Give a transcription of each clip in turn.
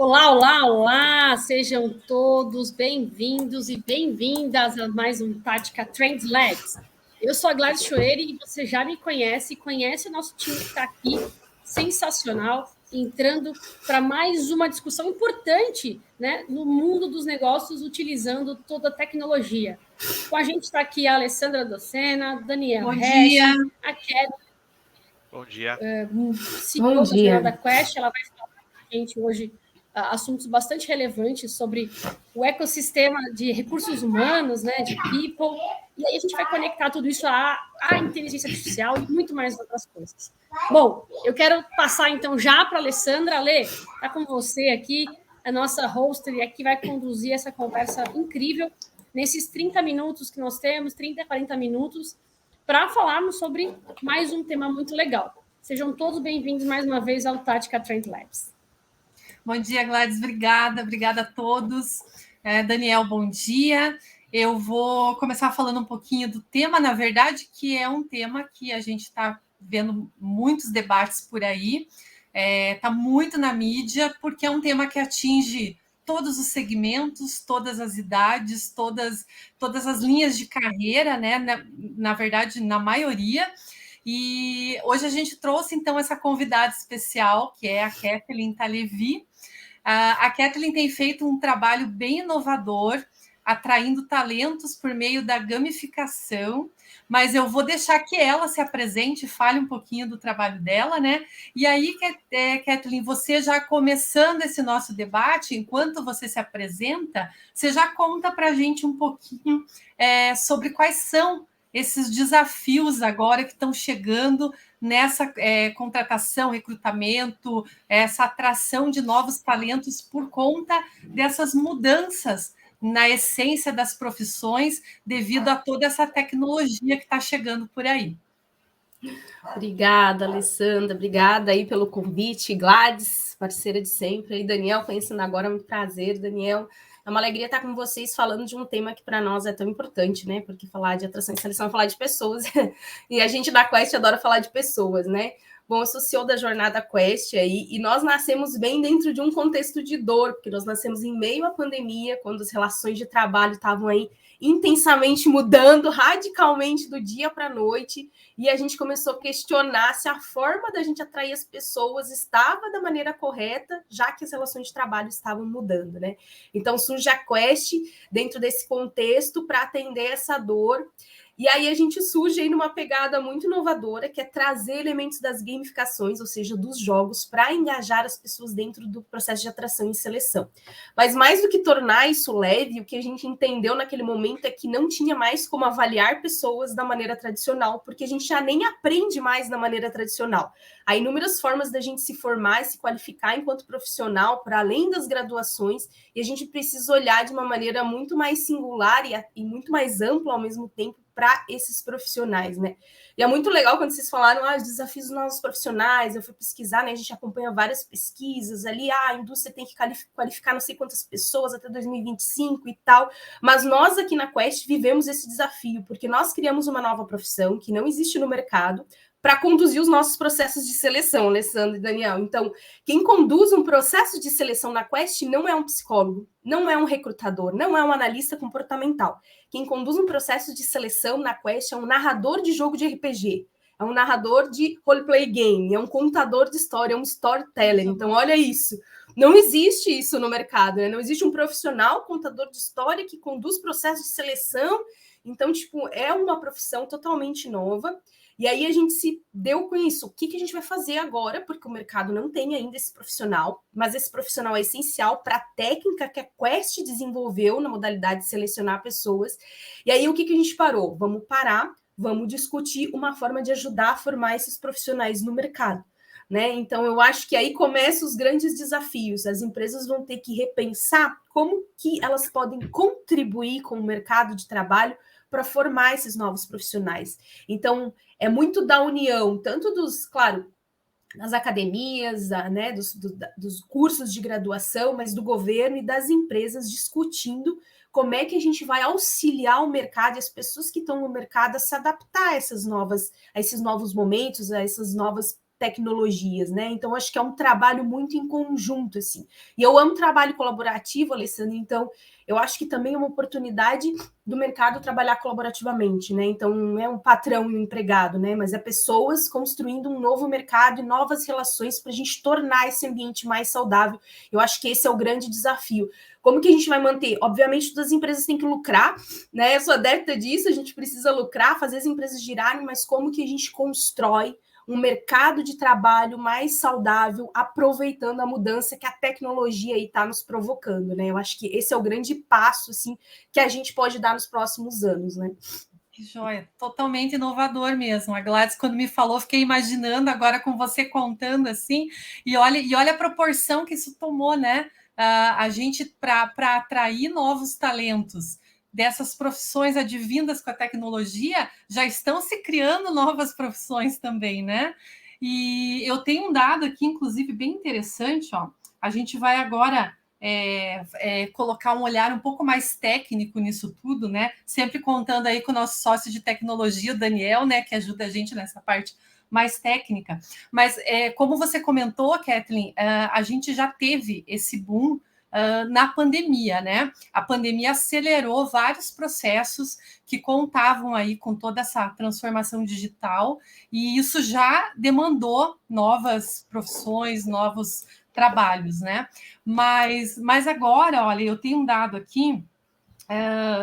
Olá, olá, olá! Sejam todos bem-vindos e bem-vindas a mais um Tática Trends Labs. Eu sou a Gladys Choeire e você já me conhece o nosso time que está aqui, sensacional, entrando para mais uma discussão importante, né, no mundo dos negócios, utilizando toda a tecnologia. Com a gente está aqui a Alessandra Docena, Daniel Resch, a Kelly, Bom dia. CEO da Jornada Quest. Ela vai falar para a gente hoje assuntos bastante relevantes sobre o ecossistema de recursos humanos, né, de people, e aí a gente vai conectar tudo isso à inteligência artificial e muito mais outras coisas. Bom, eu quero passar então já para a Alessandra. Alê, está com você aqui, a nossa host, e aqui vai conduzir essa conversa incrível nesses 30 minutos que nós temos, 30, 40 minutos, para falarmos sobre mais um tema muito legal. Sejam todos bem-vindos mais uma vez ao Tática Trend Labs. Bom dia, Gladys. Obrigada a todos. Daniel, bom dia. Eu vou começar falando um pouquinho do tema, na verdade, que é um tema que a gente está vendo muitos debates por aí, está muito na mídia, porque é um tema que atinge todos os segmentos, todas as idades, todas as linhas de carreira, né? Na verdade, na maioria. E hoje a gente trouxe, então, essa convidada especial, que é a Kathleen Talevi. A Kathleen tem feito um trabalho bem inovador, atraindo talentos por meio da gamificação, mas eu vou deixar que ela se apresente, fale um pouquinho do trabalho dela, né? E aí, Kathleen, você já começando esse nosso debate, enquanto você se apresenta, você já conta para a gente um pouquinho sobre quais são esses desafios agora que estão chegando nessa contratação, recrutamento, essa atração de novos talentos por conta dessas mudanças na essência das profissões devido a toda essa tecnologia que está chegando por aí. Obrigada, Alessandra. Obrigada aí pelo convite. Gladys, parceira de sempre. E Daniel, conhecendo agora, é um prazer, Daniel. É uma alegria estar com vocês falando de um tema que para nós é tão importante, né? Porque falar de atração e seleção é falar de pessoas. E a gente da Quest adora falar de pessoas, né? Bom, eu sou CEO da Jornada Quest aí, e nós nascemos bem dentro de um contexto de dor, porque nós nascemos em meio à pandemia, quando as relações de trabalho estavam aí intensamente mudando radicalmente do dia para a noite, e a gente começou a questionar se a forma da gente atrair as pessoas estava da maneira correta, já que as relações de trabalho estavam mudando, né? Então surge a Quest dentro desse contexto para atender essa dor. E aí a gente surge aí numa pegada muito inovadora, que é trazer elementos das gamificações, ou seja, dos jogos, para engajar as pessoas dentro do processo de atração e seleção. Mas mais do que tornar isso leve, o que a gente entendeu naquele momento é que não tinha mais como avaliar pessoas da maneira tradicional, porque a gente já nem aprende mais da maneira tradicional. Há inúmeras formas da gente se formar e se qualificar enquanto profissional, para além das graduações, e a gente precisa olhar de uma maneira muito mais singular e muito mais ampla ao mesmo tempo, para esses profissionais, né? E é muito legal quando vocês falaram os desafios dos nossos profissionais. Eu fui pesquisar, né? A gente acompanha várias pesquisas ali, a indústria tem que qualificar não sei quantas pessoas até 2025 e tal, mas nós aqui na Quest vivemos esse desafio, porque nós criamos uma nova profissão que não existe no mercado, para conduzir os nossos processos de seleção, Alessandro e Daniel. Então, quem conduz um processo de seleção na Quest não é um psicólogo, não é um recrutador, não é um analista comportamental. Quem conduz um processo de seleção na Quest é um narrador de jogo de RPG, é um narrador de roleplay game, é um contador de história, é um storyteller. Então, olha isso. Não existe isso no mercado, né? Não existe um profissional contador de história que conduz processo de seleção. Então, é uma profissão totalmente nova. E aí a gente se deu com isso. O que a gente vai fazer agora? Porque o mercado não tem ainda esse profissional, mas esse profissional é essencial para a técnica que a Quest desenvolveu na modalidade de selecionar pessoas. E aí o que a gente parou? Vamos parar, vamos discutir uma forma de ajudar a formar esses profissionais no mercado, né? Então eu acho que aí começam os grandes desafios. As empresas vão ter que repensar como que elas podem contribuir com o mercado de trabalho para formar esses novos profissionais. Então, é muito da união, tanto das academias, né, dos cursos de graduação, mas do governo e das empresas discutindo como é que a gente vai auxiliar o mercado e as pessoas que estão no mercado a se adaptar a esses novos momentos, a essas novas tecnologias, né? Então, acho que é um trabalho muito em conjunto, assim. E eu amo trabalho colaborativo, Alessandra, então eu acho que também é uma oportunidade do mercado trabalhar colaborativamente, né? Então, não é um patrão e um empregado, né? Mas é pessoas construindo um novo mercado e novas relações para a gente tornar esse ambiente mais saudável. Eu acho que esse é o grande desafio. Como que a gente vai manter? Obviamente, todas as empresas têm que lucrar, né? Eu sou adepta disso, a gente precisa lucrar, fazer as empresas girarem, mas como que a gente constrói um mercado de trabalho mais saudável, aproveitando a mudança que a tecnologia aí está nos provocando, né? Eu acho que esse é o grande passo, assim, que a gente pode dar nos próximos anos, né? Que joia, totalmente inovador mesmo. A Gladys, quando me falou, fiquei imaginando agora com você contando assim, e olha a proporção que isso tomou, né? A gente, para atrair novos talentos dessas profissões advindas com a tecnologia, já estão se criando novas profissões também, né? E eu tenho um dado aqui, inclusive, bem interessante, ó. A gente vai agora colocar um olhar um pouco mais técnico nisso tudo, né? Sempre contando aí com o nosso sócio de tecnologia, o Daniel, né? Que ajuda a gente nessa parte mais técnica. Mas, como você comentou, Kathleen, a gente já teve esse boom na pandemia, né? A pandemia acelerou vários processos que contavam aí com toda essa transformação digital, e isso já demandou novas profissões, novos trabalhos, né? Mas agora, olha, eu tenho um dado aqui,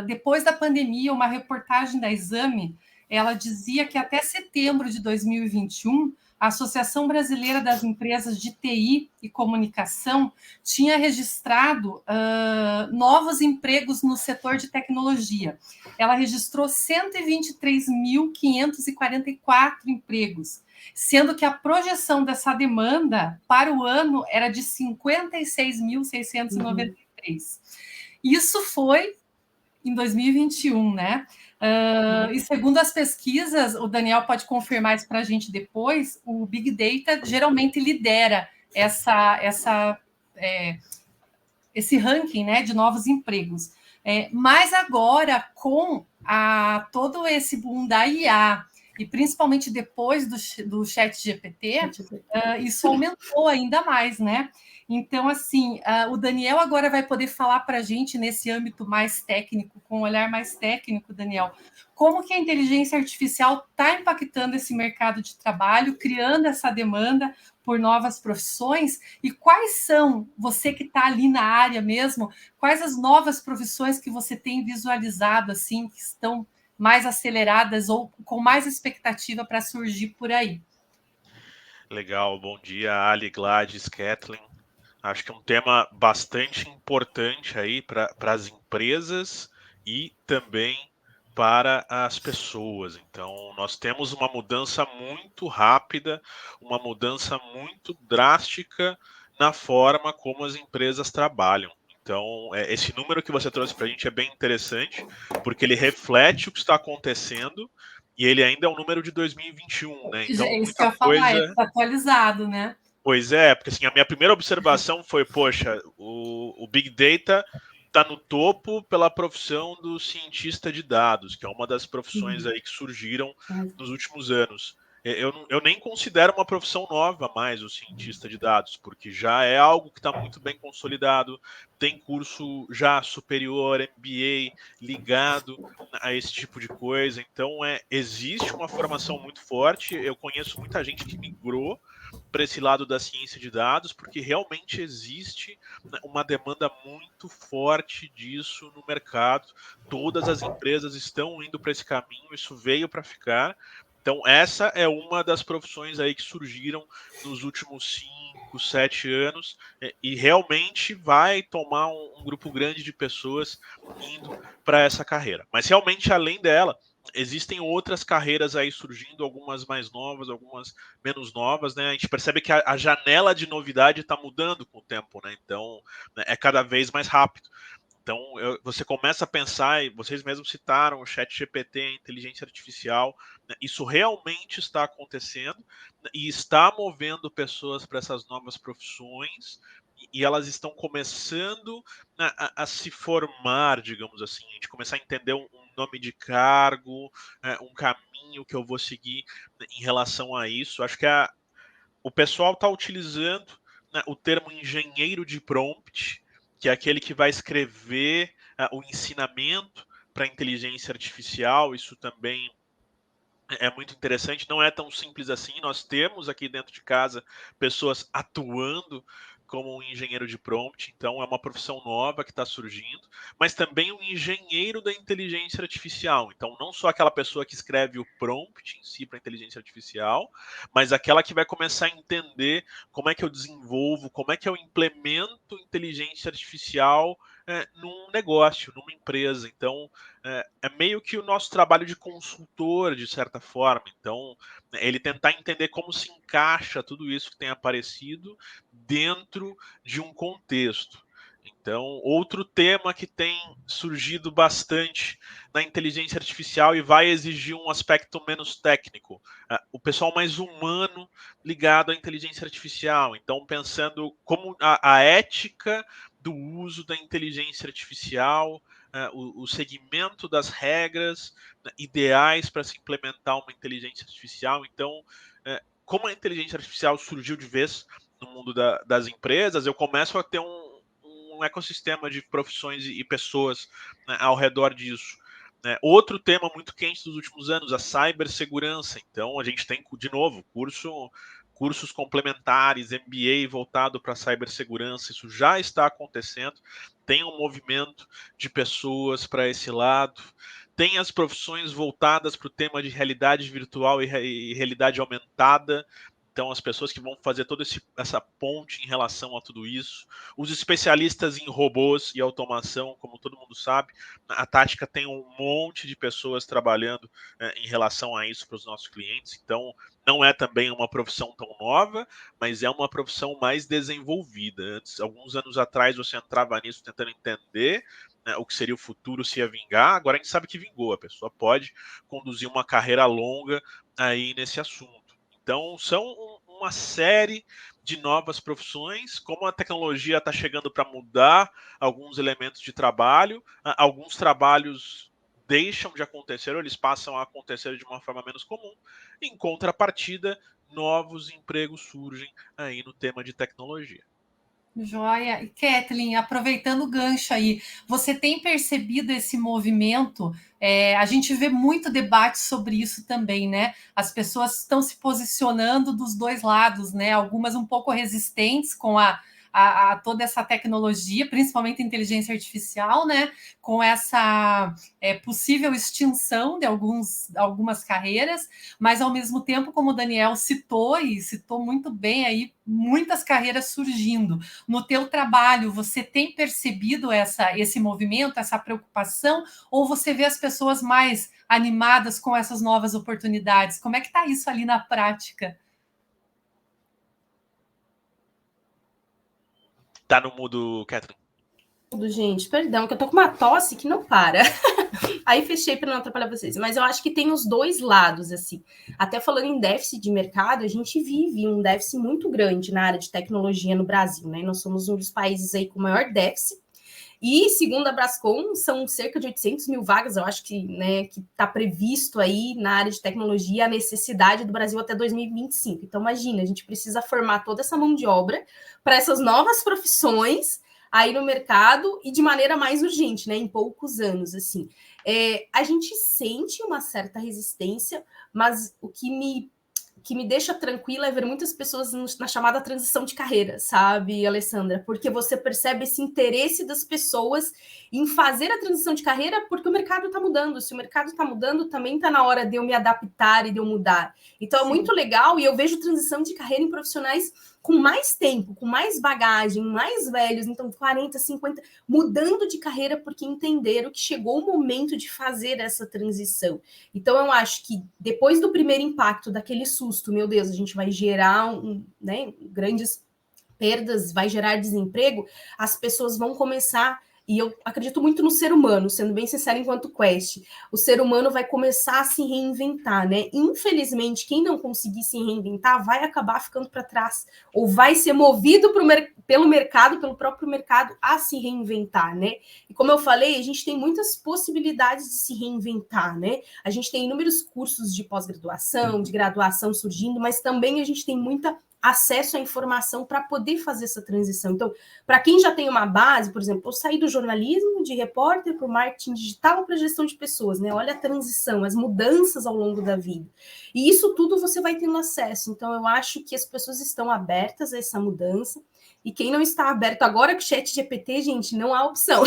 depois da pandemia, uma reportagem da Exame, ela dizia que até setembro de 2021, a Associação Brasileira das Empresas de TI e Comunicação tinha registrado novos empregos no setor de tecnologia. Ela registrou 123.544 empregos, sendo que a projeção dessa demanda para o ano era de 56.693. Isso foi em 2021, né? E segundo as pesquisas, o Daniel pode confirmar isso para a gente depois, o Big Data geralmente lidera esse ranking, né, de novos empregos. Mas agora, com todo esse boom da IA, e principalmente depois do ChatGPT, isso aumentou ainda mais, né? Então, assim, o Daniel agora vai poder falar para a gente nesse âmbito mais técnico, com um olhar mais técnico, Daniel, como que a inteligência artificial está impactando esse mercado de trabalho, criando essa demanda por novas profissões, e quais são, você que está ali na área mesmo, quais as novas profissões que você tem visualizado, assim, que estão mais aceleradas ou com mais expectativa para surgir por aí? Legal, bom dia, Ali, Gladys, Kathleen. Acho que é um tema bastante importante aí para as empresas e também para as pessoas. Então, nós temos uma mudança muito rápida, uma mudança muito drástica na forma como as empresas trabalham. Então, esse número que você trouxe para a gente é bem interessante, porque ele reflete o que está acontecendo e ele ainda é um número de 2021, né? Então, Isso que eu muita ia falar, coisa. está atualizado, né? Pois é, porque assim, a minha primeira observação foi, poxa, o Big Data está no topo pela profissão do cientista de dados, que é uma das profissões aí que surgiram nos últimos anos. Eu nem considero uma profissão nova mais o cientista de dados, porque já é algo que está muito bem consolidado, tem curso já superior, MBA, ligado a esse tipo de coisa. Então, existe uma formação muito forte. Eu conheço muita gente que migrou para esse lado da ciência de dados, porque realmente existe uma demanda muito forte disso no mercado. Todas as empresas estão indo para esse caminho, isso veio para ficar. Então, essa é uma das profissões aí que surgiram nos últimos 5, 7 anos e realmente vai tomar um grupo grande de pessoas indo para essa carreira. Mas realmente, além dela, existem outras carreiras aí surgindo, algumas mais novas, algumas menos novas, né? A gente percebe que a janela de novidade está mudando com o tempo, né? Então, né, é cada vez mais rápido. Então, você começa a pensar, e vocês mesmos citaram o ChatGPT, a inteligência artificial, né? Isso realmente está acontecendo, né? E está movendo pessoas para essas novas profissões, e elas estão começando a se formar, digamos assim, a gente começar a entender um nome de cargo, um caminho que eu vou seguir em relação a isso. Acho que o pessoal está utilizando, né, o termo engenheiro de prompt, que é aquele que vai escrever o ensinamento para a inteligência artificial. Isso também é muito interessante, não é tão simples assim. Nós temos aqui dentro de casa pessoas atuando como um engenheiro de prompt, então é uma profissão nova que está surgindo, mas também um engenheiro da inteligência artificial. Então, não só aquela pessoa que escreve o prompt em si para a inteligência artificial, mas aquela que vai começar a entender como é que eu desenvolvo, como é que eu implemento inteligência artificial num negócio, numa empresa. Então, é meio que o nosso trabalho de consultor, de certa forma. Então, ele tentar entender como se encaixa tudo isso que tem aparecido dentro de um contexto. Então, outro tema que tem surgido bastante na inteligência artificial e vai exigir um aspecto menos técnico, o pessoal mais humano ligado à inteligência artificial. Então, pensando como a ética do uso da inteligência artificial, o segmento das regras, né, ideais para se implementar uma inteligência artificial. Então, como a inteligência artificial surgiu de vez no mundo das empresas, eu começo a ter um ecossistema de profissões e pessoas, né, ao redor disso. Outro tema muito quente dos últimos anos, a cibersegurança. Então, a gente tem, de novo, cursos complementares, MBA voltado para cibersegurança. Isso já está acontecendo. Tem um movimento de pessoas para esse lado. Tem as profissões voltadas para o tema de realidade virtual e realidade aumentada. Então, as pessoas que vão fazer toda essa ponte em relação a tudo isso. Os especialistas em robôs e automação, como todo mundo sabe, a Tática tem um monte de pessoas trabalhando em relação a isso para os nossos clientes. Então, não é também uma profissão tão nova, mas é uma profissão mais desenvolvida. Antes, alguns anos atrás, você entrava nisso tentando entender, né, o que seria o futuro, se ia vingar. Agora a gente sabe que vingou. A pessoa pode conduzir uma carreira longa aí nesse assunto. Então, são uma série de novas profissões. Como a tecnologia está chegando para mudar alguns elementos de trabalho, alguns trabalhos deixam de acontecer, ou eles passam a acontecer de uma forma menos comum. Em contrapartida, novos empregos surgem aí no tema de tecnologia. Joia. E Kathleen, aproveitando o gancho aí, você tem percebido esse movimento? A gente vê muito debate sobre isso também, né? As pessoas estão se posicionando dos dois lados, né? Algumas um pouco resistentes com a toda essa tecnologia, principalmente a inteligência artificial, né? Com essa possível extinção de algumas carreiras, mas ao mesmo tempo, como o Daniel citou, e citou muito bem aí, muitas carreiras surgindo. No teu trabalho, você tem percebido esse movimento, essa preocupação, ou você vê as pessoas mais animadas com essas novas oportunidades? Como é que está isso ali na prática? Tá no mudo, Kathleen. Gente, perdão, que eu tô com uma tosse que não para. Aí fechei para não atrapalhar vocês. Mas eu acho que tem os dois lados, assim. Até falando em déficit de mercado, a gente vive um déficit muito grande na área de tecnologia no Brasil, né? Nós somos um dos países aí com maior déficit. E, segundo a Brascom, são cerca de 800 mil vagas, eu acho que, né, que está previsto aí na área de tecnologia a necessidade do Brasil até 2025. Então, imagina, a gente precisa formar toda essa mão de obra para essas novas profissões aí no mercado e de maneira mais urgente, né, em poucos anos, assim. A gente sente uma certa resistência, mas o que me deixa tranquila é ver muitas pessoas na chamada transição de carreira, sabe, Alessandra? Porque você percebe esse interesse das pessoas em fazer a transição de carreira porque o mercado está mudando. Se o mercado está mudando, também está na hora de eu me adaptar e de eu mudar. Então, é muito legal e eu vejo transição de carreira em profissionais com mais tempo, com mais bagagem, mais velhos, então 40, 50, mudando de carreira porque entenderam que chegou o momento de fazer essa transição. Então, eu acho que depois do primeiro impacto, daquele susto, meu Deus, a gente vai gerar grandes perdas, vai gerar desemprego, as pessoas vão começar. E eu acredito muito no ser humano, sendo bem sincero, enquanto Quest. O ser humano vai começar a se reinventar, né? Infelizmente, quem não conseguir se reinventar vai acabar ficando para trás, ou vai ser movido pelo mercado, pelo próprio mercado, a se reinventar, né? E como eu falei, a gente tem muitas possibilidades de se reinventar, né? A gente tem inúmeros cursos de pós-graduação, de graduação surgindo, mas também a gente tem muita acesso à informação para poder fazer essa transição. Então, para quem já tem uma base, por exemplo, eu saí do jornalismo, de repórter para o marketing digital, para a gestão de pessoas, né? Olha a transição, as mudanças ao longo da vida. E isso tudo você vai tendo acesso. Então, eu acho que as pessoas estão abertas a essa mudança. E quem não está aberto agora com o ChatGPT, gente, não há opção.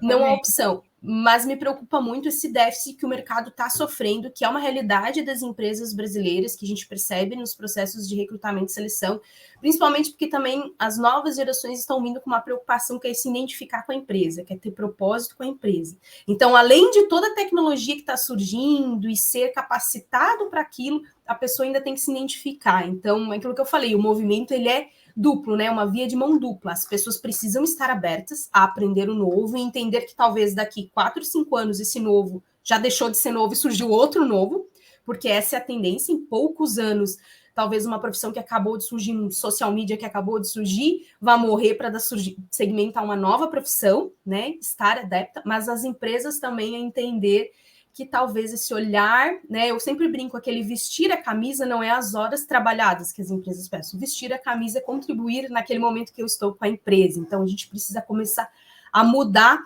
Não há opção. Mas me preocupa muito esse déficit que o mercado está sofrendo, que é uma realidade das empresas brasileiras, que a gente percebe nos processos de recrutamento e seleção, principalmente porque também as novas gerações estão vindo com uma preocupação que é se identificar com a empresa, que é ter propósito com a empresa. Então, além de toda a tecnologia que está surgindo e ser capacitado para aquilo, a pessoa ainda tem que se identificar. Então, é aquilo que eu falei, o movimento ele é duplo, né? Uma via de mão dupla. As pessoas precisam estar abertas a aprender o novo e entender que talvez daqui 4, 5 anos esse novo já deixou de ser novo e surgiu outro novo, porque essa é a tendência. Em poucos anos, talvez uma profissão que acabou de surgir, um social media que acabou de surgir, vai morrer para segmentar uma nova profissão, né? Estar adepta, mas as empresas também a entender que talvez esse olhar, né? Eu sempre brinco, aquele vestir a camisa não é as horas trabalhadas que as empresas pensam. Vestir a camisa é contribuir naquele momento que eu estou com a empresa. Então, a gente precisa começar a mudar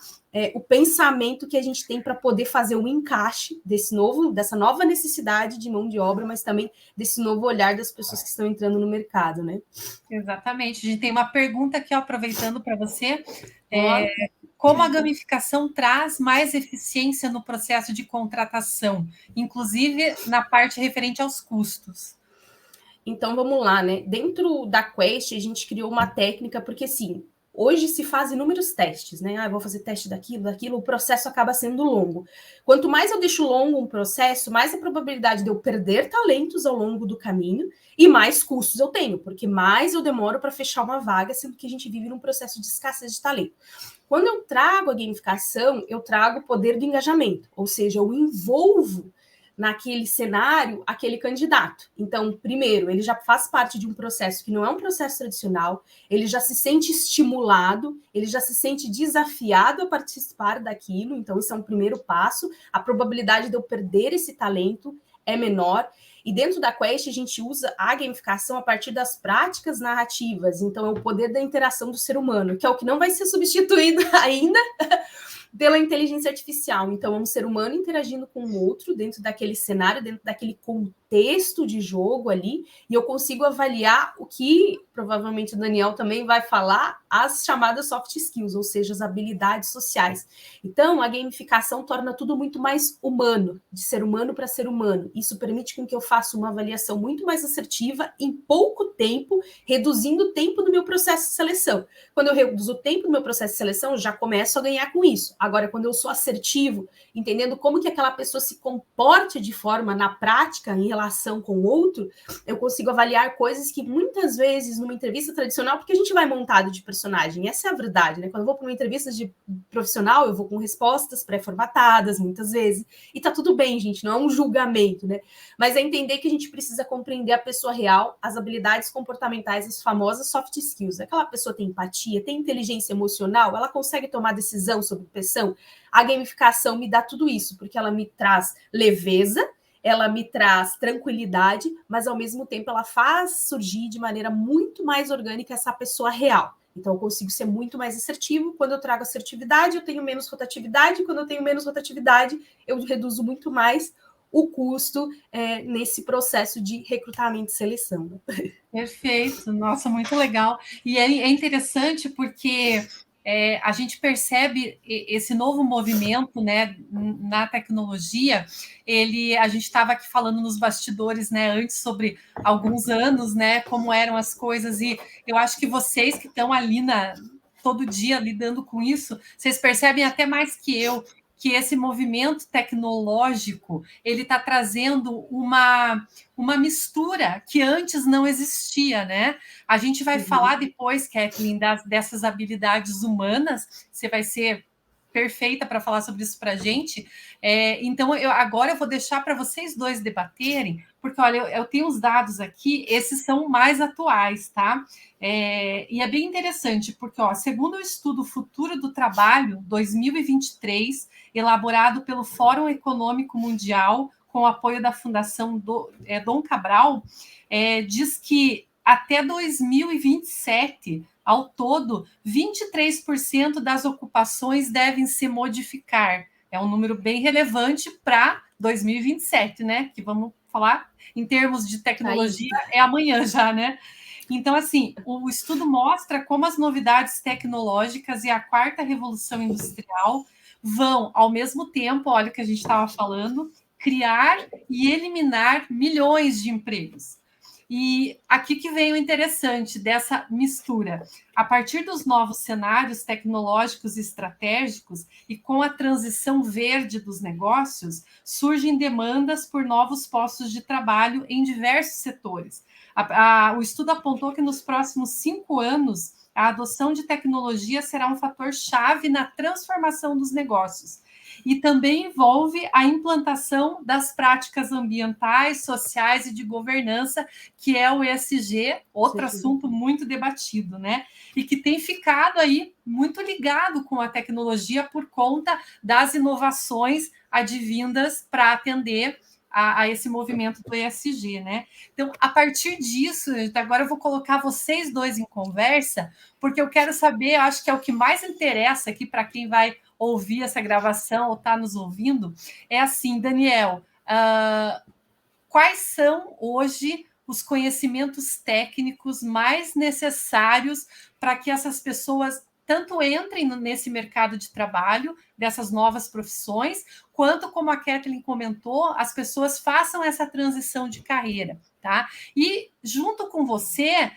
o pensamento que a gente tem para poder fazer o encaixe dessa nova necessidade de mão de obra, mas também desse novo olhar das pessoas que estão entrando no mercado, né? Exatamente. A gente tem uma pergunta aqui, ó, aproveitando para você. Como a gamificação traz mais eficiência no processo de contratação, inclusive na parte referente aos custos? Então, vamos lá, né? Dentro da Quest, a gente criou uma técnica, porque, assim, hoje se faz inúmeros testes, né? Eu vou fazer teste daquilo, o processo acaba sendo longo. Quanto mais eu deixo longo um processo, mais a probabilidade de eu perder talentos ao longo do caminho e mais custos eu tenho, porque mais eu demoro para fechar uma vaga, sendo que a gente vive num processo de escassez de talento. Quando eu trago a gamificação, eu trago o poder do engajamento, ou seja, eu envolvo naquele cenário aquele candidato. Então, primeiro, ele já faz parte de um processo que não é um processo tradicional, ele já se sente estimulado, ele já se sente desafiado a participar daquilo, então esse é um primeiro passo. A probabilidade de eu perder esse talento é menor. E dentro da Quest, a gente usa a gamificação a partir das práticas narrativas. Então, é o poder da interação do ser humano, que é o que não vai ser substituído ainda pela inteligência artificial. Então, é um ser humano interagindo com o outro dentro daquele cenário, dentro daquele contexto de jogo ali, e eu consigo avaliar o que, provavelmente, o Daniel também vai falar, as chamadas soft skills, ou seja, as habilidades sociais. Então, a gamificação torna tudo muito mais humano, de ser humano para ser humano. Isso permite com que eu faça uma avaliação muito mais assertiva em pouco tempo, reduzindo o tempo do meu processo de seleção. Quando eu reduzo o tempo do meu processo de seleção, eu já começo a ganhar com isso. Agora, quando eu sou assertivo, entendendo como que aquela pessoa se comporte de forma, na prática, em relação com o outro, eu consigo avaliar coisas que muitas vezes, numa entrevista tradicional, porque a gente vai montado de personagem, essa é a verdade, né? Quando eu vou para uma entrevista de profissional, eu vou com respostas pré-formatadas, muitas vezes, e tá tudo bem, gente, não é um julgamento, né? Mas é entender que a gente precisa compreender a pessoa real, as habilidades comportamentais, as famosas soft skills. Aquela pessoa tem empatia, tem inteligência emocional, ela consegue tomar decisão sobre pressão. A gamificação me dá tudo isso, porque ela me traz leveza, ela me traz tranquilidade, mas ao mesmo tempo ela faz surgir de maneira muito mais orgânica essa pessoa real. Então eu consigo ser muito mais assertivo. Quando eu trago assertividade, eu tenho menos rotatividade. Quando eu tenho menos rotatividade, eu reduzo muito mais o custo nesse processo de recrutamento e seleção. Perfeito, nossa, muito legal. E é interessante porque a gente percebe esse novo movimento, né, na tecnologia. A gente estava aqui falando nos bastidores, né, antes sobre alguns anos, né, como eram as coisas, e eu acho que vocês que estão ali todo dia lidando com isso, vocês percebem até mais que eu, que esse movimento tecnológico ele está trazendo uma mistura que antes não existia, né? A gente vai falar depois, Kathleen, dessas habilidades humanas. Você vai ser perfeita para falar sobre isso para a gente. Então, agora eu vou deixar para vocês dois debaterem, porque, olha, eu tenho os dados aqui, esses são mais atuais, tá? E é bem interessante, porque, ó, segundo o estudo Futuro do Trabalho 2023, elaborado pelo Fórum Econômico Mundial, com o apoio da Fundação Dom Cabral, diz que até 2027, ao todo, 23% das ocupações devem se modificar. É um número bem relevante para 2027, né? Que vamos falar em termos de tecnologia, é amanhã já, né? Então, assim, o estudo mostra como as novidades tecnológicas e a quarta revolução industrial vão, ao mesmo tempo, olha o que a gente estava falando, criar e eliminar milhões de empregos. E aqui que vem o interessante dessa mistura. A partir dos novos cenários tecnológicos e estratégicos e com a transição verde dos negócios, surgem demandas por novos postos de trabalho em diversos setores. O estudo apontou que nos próximos 5 anos, a adoção de tecnologia será um fator chave na transformação dos negócios. E também envolve a implantação das práticas ambientais, sociais e de governança, que é o ESG, outro assunto muito debatido, né? E que tem ficado aí muito ligado com a tecnologia por conta das inovações advindas para atender a esse movimento do ESG, né? Então, a partir disso, agora eu vou colocar vocês dois em conversa, porque eu quero saber, acho que é o que mais interessa aqui para quem vai ouvir essa gravação ou está nos ouvindo, é assim, Daniel, quais são hoje os conhecimentos técnicos mais necessários para que essas pessoas tanto entrem nesse mercado de trabalho, dessas novas profissões, quanto, como a Kathleen comentou, as pessoas façam essa transição de carreira, tá? E, junto com você,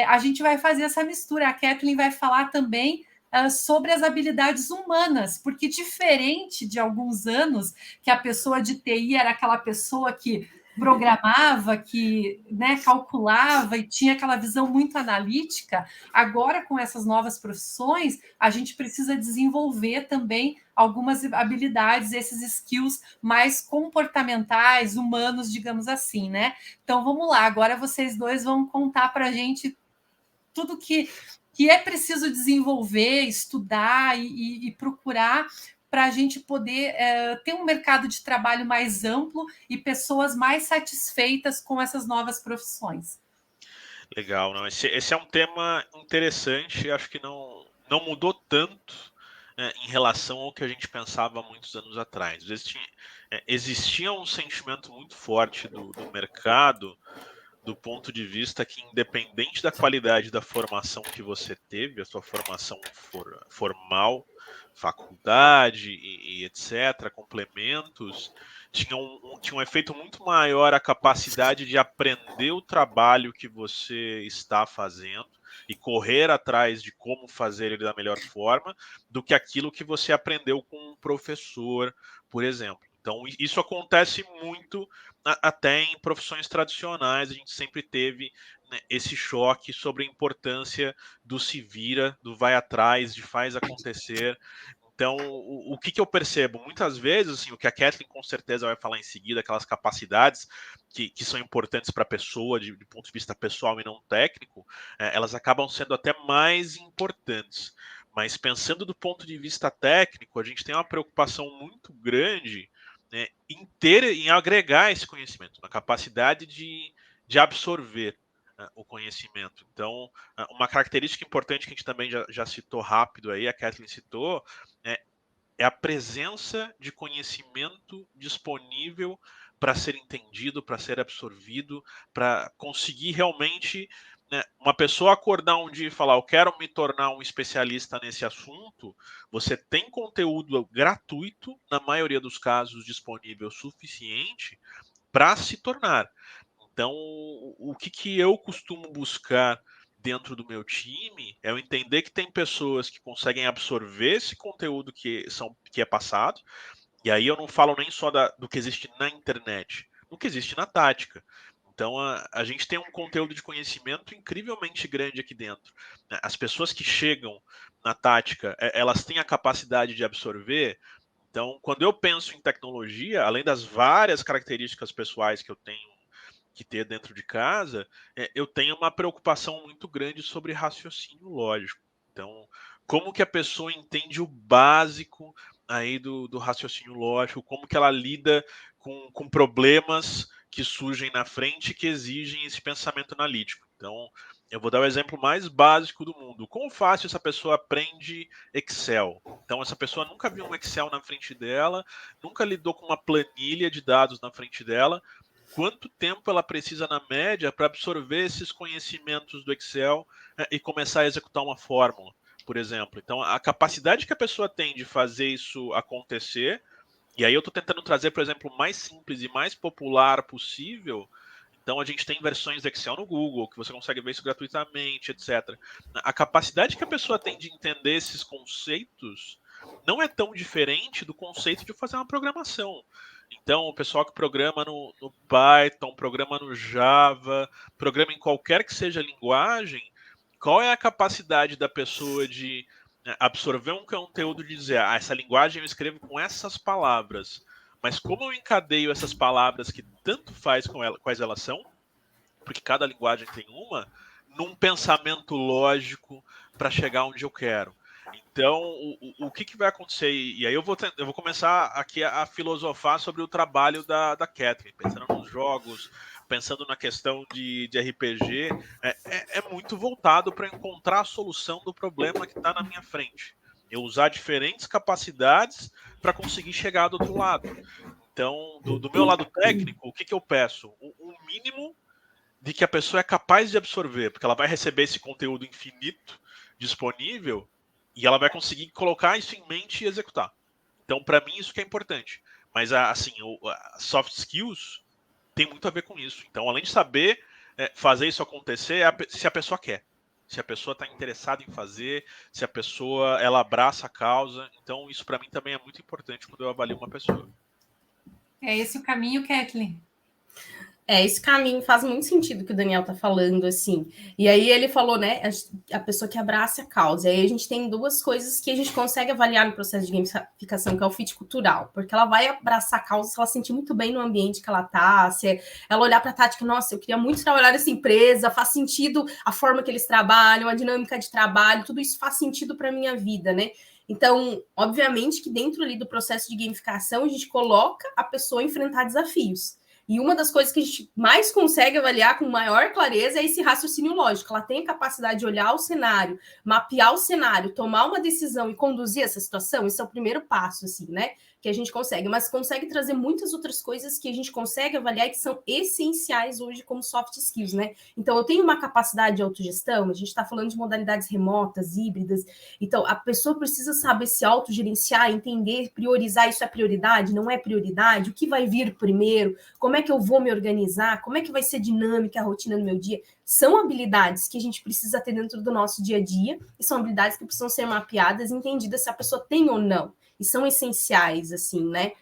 a gente vai fazer essa mistura. A Kathleen vai falar também sobre as habilidades humanas, porque diferente de alguns anos que a pessoa de TI era aquela pessoa que programava, que, né, calculava e tinha aquela visão muito analítica, agora com essas novas profissões, a gente precisa desenvolver também algumas habilidades, esses skills mais comportamentais, humanos, digamos assim, né? Então vamos lá, agora vocês dois vão contar para a gente tudo que é preciso desenvolver, estudar e procurar para a gente poder ter um mercado de trabalho mais amplo e pessoas mais satisfeitas com essas novas profissões. Legal, não. Esse é um tema interessante, acho que não mudou tanto em relação ao que a gente pensava há muitos anos atrás. Às vezes existia um sentimento muito forte do mercado, do ponto de vista que, independente da qualidade da formação que você teve, a sua formação formal, faculdade e etc., complementos, tinha um efeito muito maior a capacidade de aprender o trabalho que você está fazendo e correr atrás de como fazer ele da melhor forma, do que aquilo que você aprendeu com um professor, por exemplo. Então, isso acontece muito até em profissões tradicionais. A gente sempre teve, né, esse choque sobre a importância do se vira, do vai atrás, de faz acontecer. Então, o que eu percebo? Muitas vezes, assim, o que a Kathleen com certeza vai falar em seguida, aquelas capacidades que são importantes para a pessoa, de ponto de vista pessoal e não técnico, elas acabam sendo até mais importantes. Mas pensando do ponto de vista técnico, a gente tem uma preocupação muito grande, né, em agregar esse conhecimento, na capacidade de absorver o conhecimento. Então, uma característica importante que a gente também já citou rápido aí, a Kathleen citou, é a presença de conhecimento disponível para ser entendido, para ser absorvido, para conseguir realmente, né, uma pessoa acordar um dia e falar, eu quero me tornar um especialista nesse assunto. Você tem conteúdo gratuito, na maioria dos casos disponível suficiente para se tornar. Então, o que eu costumo buscar dentro do meu time é eu entender que tem pessoas que conseguem absorver esse conteúdo que é passado, e aí eu não falo nem só do que existe na internet, do que existe na tática. Então, a gente tem um conteúdo de conhecimento incrivelmente grande aqui dentro. As pessoas que chegam na tática, elas têm a capacidade de absorver. Então, quando eu penso em tecnologia, além das várias características pessoais que eu tenho que ter dentro de casa, eu tenho uma preocupação muito grande sobre raciocínio lógico. Então, como que a pessoa entende o básico aí do raciocínio lógico, como que ela lida com problemas que surgem na frente que exigem esse pensamento analítico. Então, eu vou dar o exemplo mais básico do mundo. Quão fácil essa pessoa aprende Excel? Então, essa pessoa nunca viu um Excel na frente dela, nunca lidou com uma planilha de dados na frente dela. Quanto tempo ela precisa, na média, para absorver esses conhecimentos do Excel e começar a executar uma fórmula, por exemplo? Então, a capacidade que a pessoa tem de fazer isso acontecer, e aí eu estou tentando trazer, por exemplo, o mais simples e mais popular possível. Então, a gente tem versões do Excel no Google, que você consegue ver isso gratuitamente, etc. A capacidade que a pessoa tem de entender esses conceitos não é tão diferente do conceito de fazer uma programação. Então, o pessoal que programa no Python, programa no Java, programa em qualquer que seja a linguagem, qual é a capacidade da pessoa de absorver um conteúdo e dizer, essa linguagem eu escrevo com essas palavras, mas como eu encadeio essas palavras que tanto faz quais elas são, porque cada linguagem tem uma, num pensamento lógico para chegar onde eu quero. Então, o que vai acontecer? E aí eu vou começar aqui a filosofar sobre o trabalho da Catherine, pensando nos jogos, pensando na questão de RPG, é muito voltado para encontrar a solução do problema que está na minha frente. Eu usar diferentes capacidades para conseguir chegar do outro lado. Então, do meu lado técnico, o que eu peço? Um mínimo de que a pessoa é capaz de absorver, porque ela vai receber esse conteúdo infinito disponível e ela vai conseguir colocar isso em mente e executar. Então, para mim, isso que é importante. Mas, assim, soft skills tem muito a ver com isso. Então, além de saber fazer isso acontecer, se a pessoa quer. Se a pessoa está interessada em fazer, se a pessoa ela abraça a causa. Então, isso para mim também é muito importante quando eu avalio uma pessoa. É esse o caminho, Kathleen? Esse caminho faz muito sentido que o Daniel tá falando, assim. E aí ele falou, né, a pessoa que abraça a causa. E aí a gente tem duas coisas que a gente consegue avaliar no processo de gamificação, que é o fit cultural. Porque ela vai abraçar a causa se ela se sentir muito bem no ambiente que ela tá, se ela olhar para a tática, nossa, eu queria muito trabalhar nessa empresa, faz sentido a forma que eles trabalham, a dinâmica de trabalho, tudo isso faz sentido para minha vida, né? Então, obviamente que dentro ali do processo de gamificação, a gente coloca a pessoa a enfrentar desafios. E uma das coisas que a gente mais consegue avaliar com maior clareza é esse raciocínio lógico. Ela tem a capacidade de olhar o cenário, mapear o cenário, tomar uma decisão e conduzir essa situação. Esse é o primeiro passo, assim, né? Que a gente consegue, mas consegue trazer muitas outras coisas que a gente consegue avaliar e que são essenciais hoje como soft skills, né? Então, eu tenho uma capacidade de autogestão, a gente está falando de modalidades remotas, híbridas, então a pessoa precisa saber se autogerenciar, entender, priorizar, isso é prioridade, não é prioridade, o que vai vir primeiro, como é que eu vou me organizar, como é que vai ser dinâmica a rotina do meu dia, são habilidades que a gente precisa ter dentro do nosso dia a dia, e são habilidades que precisam ser mapeadas e entendidas se a pessoa tem ou não. E são essenciais, assim, né?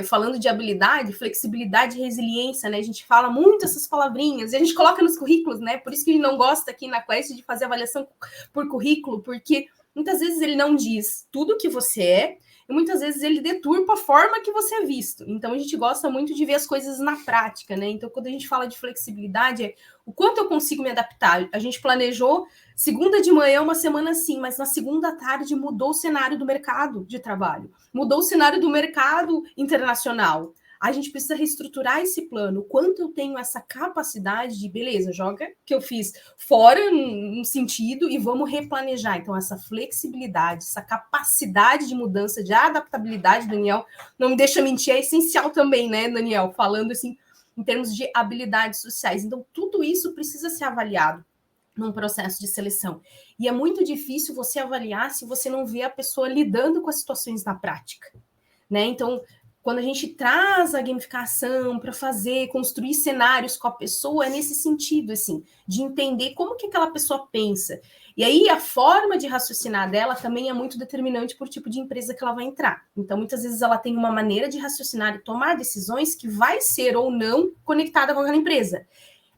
Falando de habilidade, flexibilidade e resiliência, né? A gente fala muito essas palavrinhas e a gente coloca nos currículos, né? Por isso que a gente não gosta aqui na Quest de fazer avaliação por currículo, porque muitas vezes ele não diz tudo o que você é e muitas vezes ele deturpa a forma que você é visto. Então, a gente gosta muito de ver as coisas na prática, né? Então, quando a gente fala de flexibilidade, o quanto eu consigo me adaptar. A gente planejou segunda de manhã, uma semana assim, mas na segunda tarde mudou o cenário do mercado de trabalho, mudou o cenário do mercado internacional. A gente precisa reestruturar esse plano. Quanto eu tenho essa capacidade de, beleza, joga que eu fiz fora num sentido e vamos replanejar. Então, essa flexibilidade, essa capacidade de mudança, de adaptabilidade, Daniel, não me deixa mentir, é essencial também, né, Daniel? Falando assim, em termos de habilidades sociais. Então, tudo isso precisa ser avaliado num processo de seleção. E é muito difícil você avaliar se você não vê a pessoa lidando com as situações na prática, né? Então, quando a gente traz a gamificação para construir cenários com a pessoa, é nesse sentido, assim, de entender como que aquela pessoa pensa. E aí, a forma de raciocinar dela também é muito determinante por tipo de empresa que ela vai entrar. Então, muitas vezes ela tem uma maneira de raciocinar e tomar decisões que vai ser ou não conectada com aquela empresa.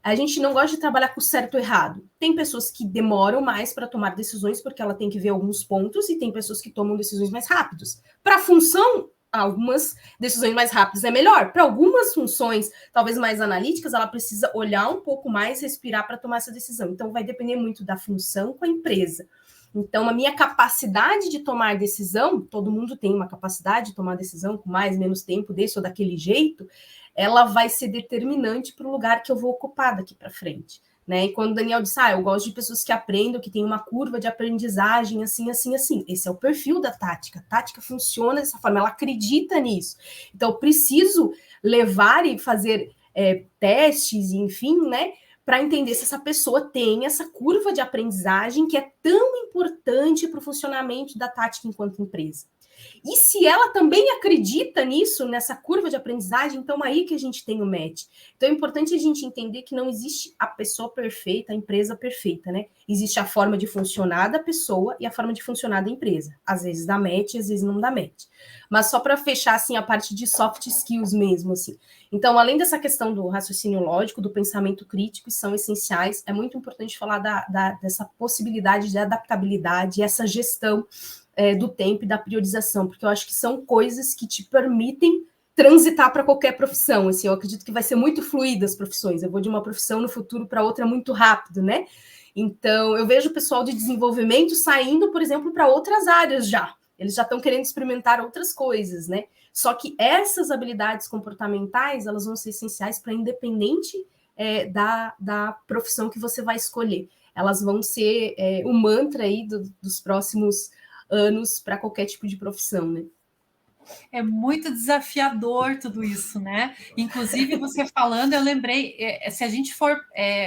A gente não gosta de trabalhar com certo ou errado. Tem pessoas que demoram mais para tomar decisões porque ela tem que ver alguns pontos e tem pessoas que tomam decisões mais rápidas. Para a função, algumas decisões mais rápidas é melhor. Para algumas funções, talvez mais analíticas, ela precisa olhar um pouco mais, respirar para tomar essa decisão. Então, vai depender muito da função com a empresa. Então, a minha capacidade de tomar decisão, todo mundo tem uma capacidade de tomar decisão com mais, menos tempo, desse ou daquele jeito, ela vai ser determinante para o lugar que eu vou ocupar daqui para frente. Né? E quando o Daniel disse, eu gosto de pessoas que aprendam, que tem uma curva de aprendizagem, assim, assim, assim. Esse é o perfil da Tática. A Tática funciona dessa forma, ela acredita nisso. Então, eu preciso levar e fazer testes, enfim, né? Para entender se essa pessoa tem essa curva de aprendizagem que é tão importante para o funcionamento da Tática enquanto empresa. E se ela também acredita nisso, nessa curva de aprendizagem, então aí que a gente tem o match. Então é importante a gente entender que não existe a pessoa perfeita, a empresa perfeita, né? Existe a forma de funcionar da pessoa e a forma de funcionar da empresa. Às vezes dá match, às vezes não dá match. Mas só para fechar, assim, a parte de soft skills mesmo, assim. Então, além dessa questão do raciocínio lógico, do pensamento crítico, que são essenciais, é muito importante falar dessa possibilidade de adaptabilidade, essa gestão do tempo e da priorização, porque eu acho que são coisas que te permitem transitar para qualquer profissão. Assim, eu acredito que vai ser muito fluida as profissões. Eu vou de uma profissão no futuro para outra muito rápido, né? Então, eu vejo o pessoal de desenvolvimento saindo, por exemplo, para outras áreas já. Eles já estão querendo experimentar outras coisas, né? Só que essas habilidades comportamentais, elas vão ser essenciais para independente da profissão que você vai escolher. Elas vão ser o mantra aí dos próximos anos para qualquer tipo de profissão, né? É muito desafiador tudo isso, né? Inclusive, você falando, eu lembrei, se a gente for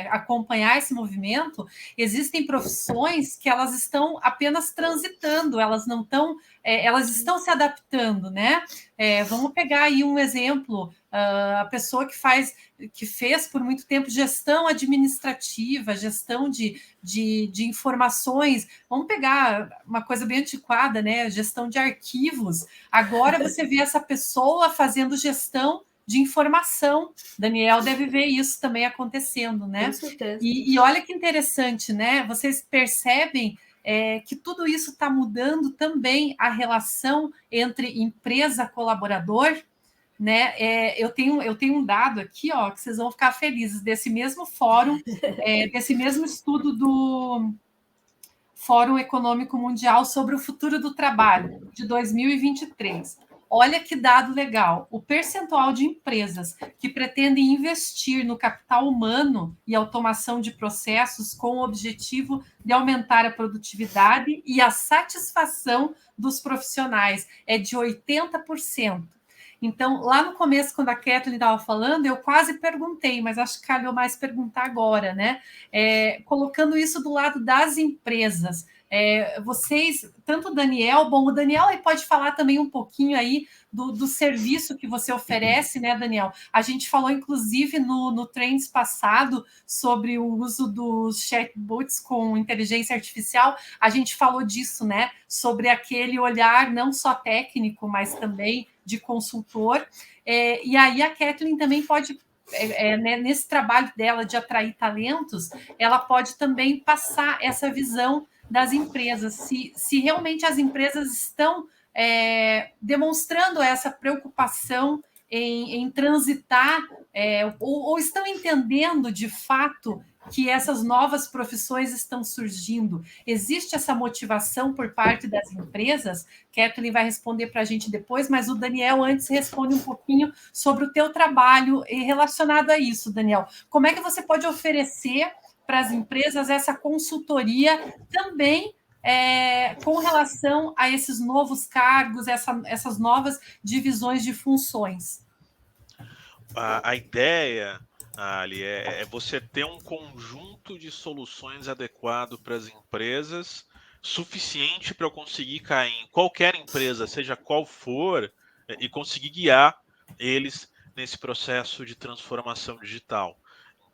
acompanhar esse movimento, existem profissões que elas estão apenas transitando, elas não estão, elas estão se adaptando, né? Vamos pegar aí um exemplo, a pessoa que fez por muito tempo gestão administrativa, gestão de informações, vamos pegar uma coisa bem antiquada, né? Gestão de arquivos. Agora você vê essa pessoa fazendo gestão de informação. Daniel deve ver isso também acontecendo, né? Com certeza. E olha que interessante, né? Vocês percebem que tudo isso está mudando também a relação entre empresa-colaborador, né? Eu tenho um dado aqui, ó, que vocês vão ficar felizes, desse mesmo fórum, desse mesmo estudo do Fórum Econômico Mundial sobre o Futuro do Trabalho, de 2023. Olha que dado legal. O percentual de empresas que pretendem investir no capital humano e automação de processos com o objetivo de aumentar a produtividade e a satisfação dos profissionais é de 80%. Então, lá no começo, quando a Kathleen estava falando, eu quase perguntei, mas acho que calhou mais perguntar agora, né? Colocando isso do lado das empresas. Vocês, tanto o Daniel aí pode falar também um pouquinho aí do serviço que você oferece, né, Daniel? A gente falou, inclusive, no Trends passado sobre o uso dos chatbots com inteligência artificial. A gente falou disso, né? Sobre aquele olhar não só técnico, mas também de consultor. E aí a Kathleen também pode, nesse trabalho dela de atrair talentos, ela pode também passar essa visão das empresas, se realmente as empresas estão demonstrando essa preocupação em transitar, ou estão entendendo de fato que essas novas profissões estão surgindo. Existe essa motivação por parte das empresas? Kathleen vai responder para a gente depois, mas o Daniel antes responde um pouquinho sobre o teu trabalho relacionado a isso, Daniel. Como é que você pode oferecer para as empresas essa consultoria também com relação a esses novos cargos, essas novas divisões de funções? A ideia, Ali, é você ter um conjunto de soluções adequado para as empresas, suficiente para eu conseguir cair em qualquer empresa, seja qual for, e conseguir guiar eles nesse processo de transformação digital.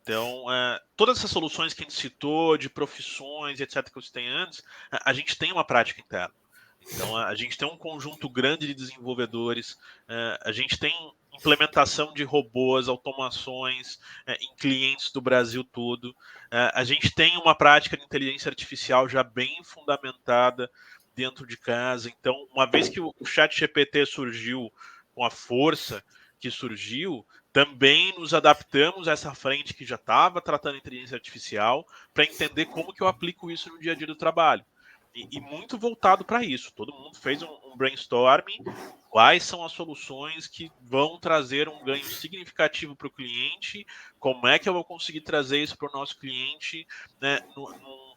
Então, todas essas soluções que a gente citou, de profissões, etc., que você tem antes, a gente tem uma prática interna. Então, a gente tem um conjunto grande de desenvolvedores, a gente tem implementação de robôs, automações em clientes do Brasil todo. A gente tem uma prática de inteligência artificial já bem fundamentada dentro de casa. Então, uma vez que o ChatGPT surgiu com a força que surgiu, também nos adaptamos a essa frente que já estava tratando inteligência artificial para entender como que eu aplico isso no dia a dia do trabalho. e muito voltado para isso. Todo mundo fez um brainstorming, quais são as soluções que vão trazer um ganho significativo para o cliente, como é que eu vou conseguir trazer isso para o nosso cliente, né,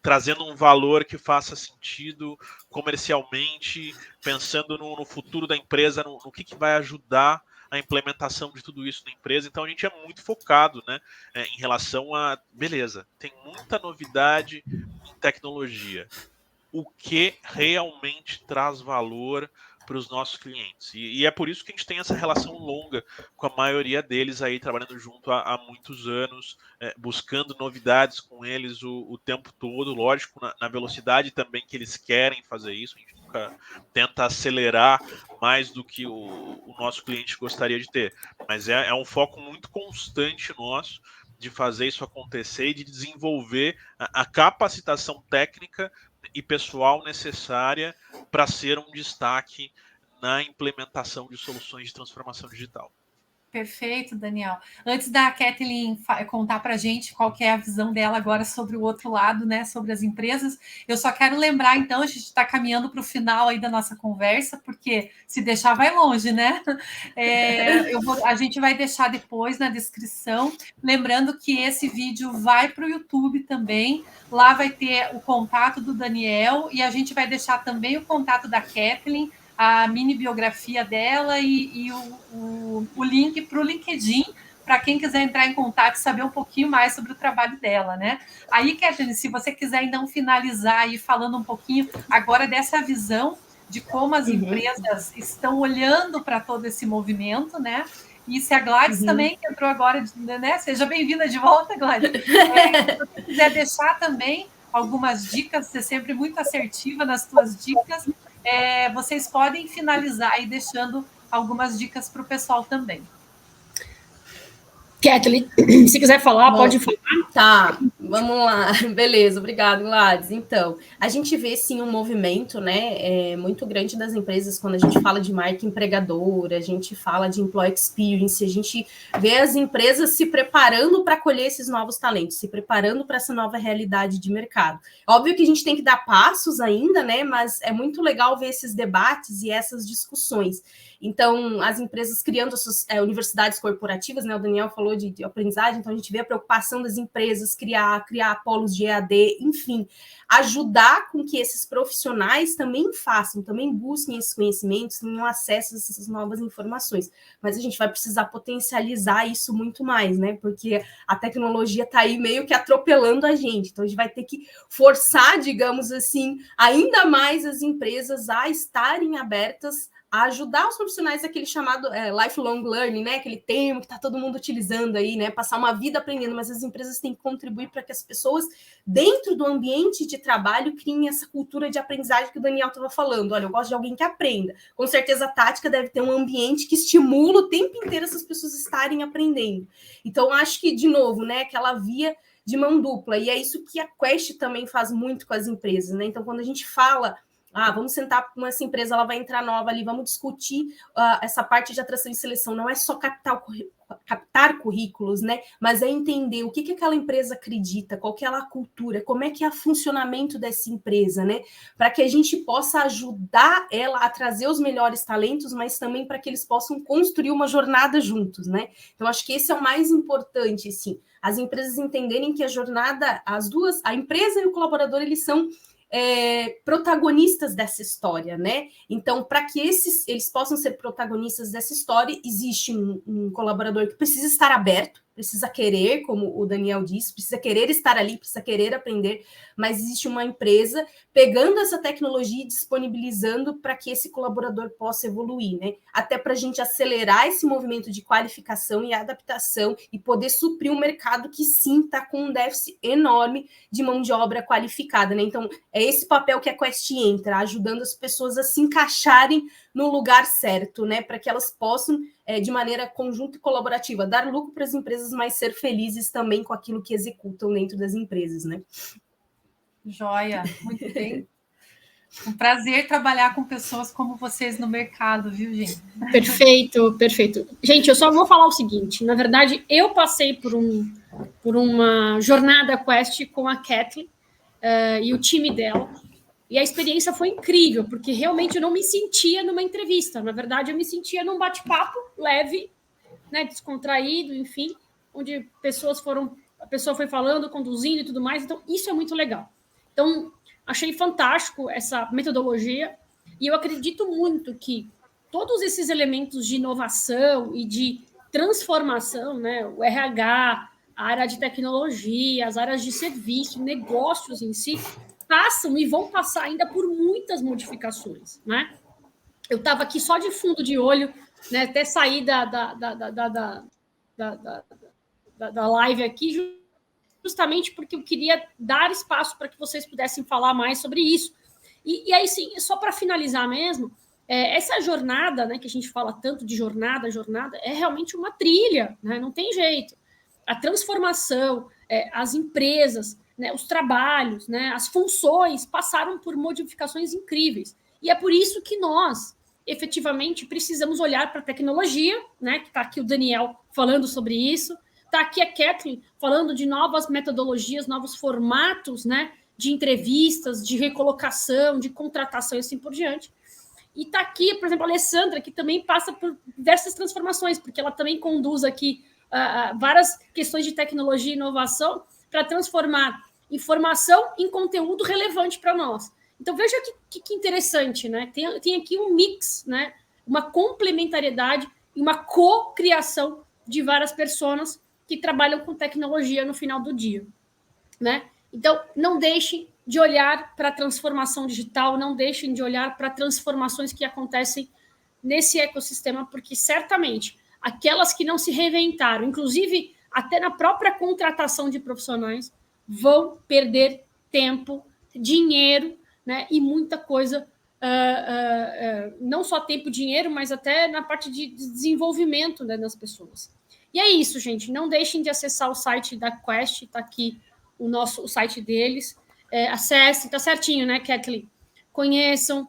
trazendo um valor que faça sentido comercialmente, pensando no futuro da empresa, no que vai ajudar a implementação de tudo isso na empresa. Então a gente é muito focado, né, em relação a, beleza, tem muita novidade em tecnologia, o que realmente traz valor para os nossos clientes. E é por isso que a gente tem essa relação longa com a maioria deles aí, trabalhando junto há muitos anos, buscando novidades com eles o tempo todo, lógico, na velocidade também que eles querem fazer isso. A gente nunca tenta acelerar mais do que o nosso cliente gostaria de ter. Mas é um foco muito constante nosso de fazer isso acontecer e de desenvolver a capacitação técnica e pessoal necessária para ser um destaque na implementação de soluções de transformação digital. Perfeito, Daniel. Antes da Kathleen contar para a gente qual que é a visão dela agora sobre o outro lado, né, sobre as empresas, eu só quero lembrar, então, a gente está caminhando para o final aí da nossa conversa, porque se deixar vai longe, né? A gente vai deixar depois na descrição, lembrando que esse vídeo vai para o YouTube também, lá vai ter o contato do Daniel e a gente vai deixar também o contato da Kathleen, a mini biografia dela e o link para o LinkedIn, para quem quiser entrar em contato e saber um pouquinho mais sobre o trabalho dela, né? Aí, Kathleen, se você quiser então finalizar aí falando um pouquinho agora dessa visão de como as empresas estão olhando para todo esse movimento, né? E se a Gladys também, que entrou agora, né? Seja bem-vinda de volta, Gladys. Se você quiser deixar também algumas dicas, você é sempre muito assertiva nas suas dicas, vocês podem finalizar aí deixando algumas dicas para o pessoal também. Kathleen, se quiser falar, pode falar. Tá, vamos lá. Beleza, obrigado, Gladys. Então, a gente vê, sim, um movimento, né, muito grande das empresas quando a gente fala de marca empregadora, a gente fala de employee experience, a gente vê as empresas se preparando para acolher esses novos talentos, se preparando para essa nova realidade de mercado. Óbvio que a gente tem que dar passos ainda, né, mas é muito legal ver esses debates e essas discussões. Então, as empresas criando as suas universidades corporativas, né? O Daniel falou de aprendizagem, então a gente vê a preocupação das empresas criar polos de EAD, enfim, ajudar com que esses profissionais também também busquem esses conhecimentos, tenham acesso a essas novas informações. Mas a gente vai precisar potencializar isso muito mais, né? Porque a tecnologia está aí meio que atropelando a gente. Então, a gente vai ter que forçar, digamos assim, ainda mais as empresas a estarem abertas a ajudar os profissionais daquele chamado lifelong learning, né? Aquele termo que está todo mundo utilizando aí, né? Passar uma vida aprendendo, mas as empresas têm que contribuir para que as pessoas, dentro do ambiente de trabalho, criem essa cultura de aprendizagem que o Daniel estava falando. Olha, eu gosto de alguém que aprenda. Com certeza a Tática deve ter um ambiente que estimula o tempo inteiro essas pessoas estarem aprendendo. Então, acho que, de novo, né? Aquela via de mão dupla. E é isso que a Quest também faz muito com as empresas, né? Então, quando a gente fala... vamos sentar com essa empresa, ela vai entrar nova ali, vamos discutir essa parte de atração e seleção. Não é só captar currículos, né? Mas é entender o que aquela empresa acredita, qual que é a cultura, como é que é o funcionamento dessa empresa, né? Para que a gente possa ajudar ela a trazer os melhores talentos, mas também para que eles possam construir uma jornada juntos, né? Então, acho que esse é o mais importante, assim. As empresas entenderem que a jornada, a empresa e o colaborador, eles são protagonistas dessa história, né? Então, para que eles possam ser protagonistas dessa história, existe um colaborador que precisa estar aberto, precisa querer, como o Daniel disse, precisa querer estar ali, precisa querer aprender, mas existe uma empresa pegando essa tecnologia e disponibilizando para que esse colaborador possa evoluir, né? Até para a gente acelerar esse movimento de qualificação e adaptação e poder suprir um mercado que sim está com um déficit enorme de mão de obra qualificada, né? Então, é esse papel que a Quest entra, ajudando as pessoas a se encaixarem no lugar certo, né? Para que elas possam, de maneira conjunta e colaborativa, dar lucro para as empresas, mas ser felizes também com aquilo que executam dentro das empresas, né? Joia, muito bem. Um prazer trabalhar com pessoas como vocês no mercado, viu, gente? Perfeito, perfeito. Gente, eu só vou falar o seguinte, na verdade, eu passei por uma jornada Quest com a Kathleen e o time dela. E a experiência foi incrível, porque realmente eu não me sentia numa entrevista. Na verdade, eu me sentia num bate-papo leve, né, descontraído, enfim, onde a pessoa foi falando, conduzindo e tudo mais. Então, isso é muito legal. Então, achei fantástico essa metodologia e eu acredito muito que todos esses elementos de inovação e de transformação, né, o RH, a área de tecnologia, as áreas de serviço, negócios em si, passam e vão passar ainda por muitas modificações, né? Eu estava aqui só de fundo de olho, né, até sair da live aqui, justamente porque eu queria dar espaço para que vocês pudessem falar mais sobre isso. E aí, sim, só para finalizar mesmo, essa jornada, né, que a gente fala tanto de jornada, é realmente uma trilha, né, não tem jeito. A transformação, as empresas, né, os trabalhos, né, as funções passaram por modificações incríveis. E é por isso que nós, efetivamente, precisamos olhar para a tecnologia, né, que está aqui o Daniel falando sobre isso, está aqui a Kathleen falando de novas metodologias, novos formatos, né, de entrevistas, de recolocação, de contratação e assim por diante. E está aqui, por exemplo, a Alessandra, que também passa por diversas transformações, porque ela também conduz aqui várias questões de tecnologia e inovação para transformar informação em conteúdo relevante para nós. Então, veja que interessante, né? Tem aqui um mix, né? Uma complementariedade e uma co-criação de várias pessoas que trabalham com tecnologia no final do dia, né? Então, não deixem de olhar para a transformação digital, não deixem de olhar para transformações que acontecem nesse ecossistema, porque certamente aquelas que não se reinventaram, inclusive até na própria contratação de profissionais, vão perder tempo, dinheiro, né, e muita coisa, não só tempo, dinheiro, mas até na parte de desenvolvimento, né, das pessoas. E é isso, gente. Não deixem de acessar o site da Quest, está aqui o site deles. Acessem, tá certinho, né, Kathleen? Conheçam,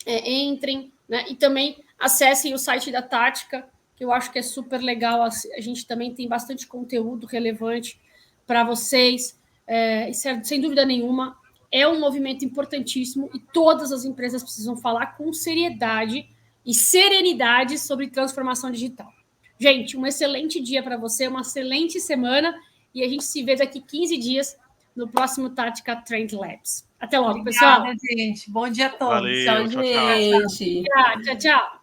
entrem, né, e também acessem o site da Tática, que eu acho que é super legal. A gente também tem bastante conteúdo relevante para vocês. Isso sem dúvida nenhuma, é um movimento importantíssimo e todas as empresas precisam falar com seriedade e serenidade sobre transformação digital. Gente, um excelente dia para você, uma excelente semana e a gente se vê daqui 15 dias no próximo Tática Trend Labs. Até logo, Obrigada, pessoal. gente. Bom dia a todos. Valeu, tchau, gente. Tchau, tchau.